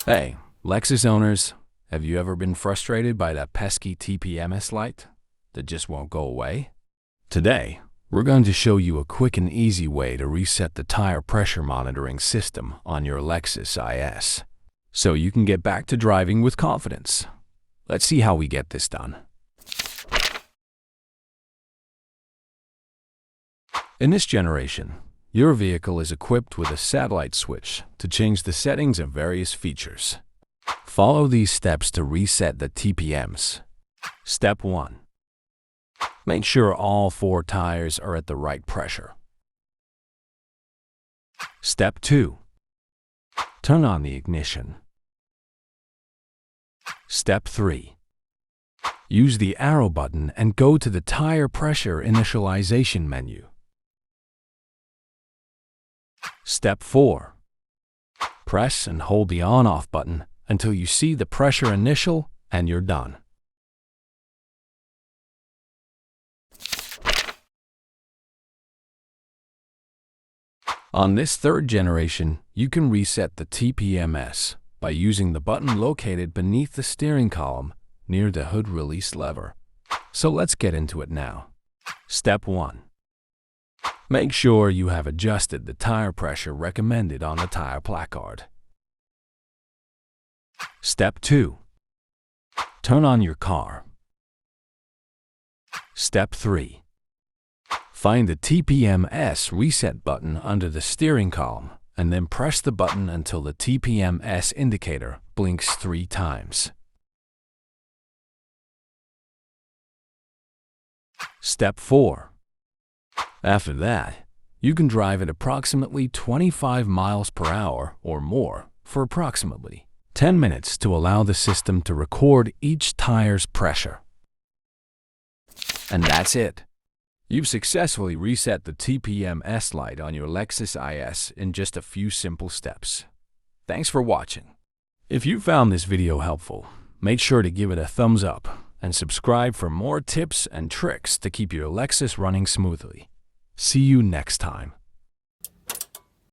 Hey, Lexus owners, have you ever been frustrated by that pesky TPMS light that just won't go away? Today, we're going to show you a quick and easy way to reset the tire pressure monitoring system on your Lexus IS, so you can get back to driving with confidence. Let's see how we get this done. In this generation, your vehicle is equipped with a satellite switch to change the settings of various features. Follow these steps to reset the TPMs. Step 1. Make sure all 4 tires are at the right pressure. Step 2. Turn on the ignition. Step 3. Use the arrow button and go to the tire pressure initialization menu. Step 4. Press and hold the on-off button until you see the pressure initial and you're done. On this 3rd generation, you can reset the TPMS by using the button located beneath the steering column near the hood release lever. So let's get into it now. Step 1. Make sure you have adjusted the tire pressure recommended on the tire placard. Step 2. Turn on your car. Step 3. Find the TPMS reset button under the steering column and then press the button until the TPMS indicator blinks 3 times. Step 4. After that, you can drive at approximately 25 miles per hour or more for approximately 10 minutes to allow the system to record each tire's pressure. And that's it. You've successfully reset the TPMS light on your Lexus IS in just a few simple steps. Thanks for watching. If you found this video helpful, make sure to give it a thumbs up and subscribe for more tips and tricks to keep your Lexus running smoothly. See you next time.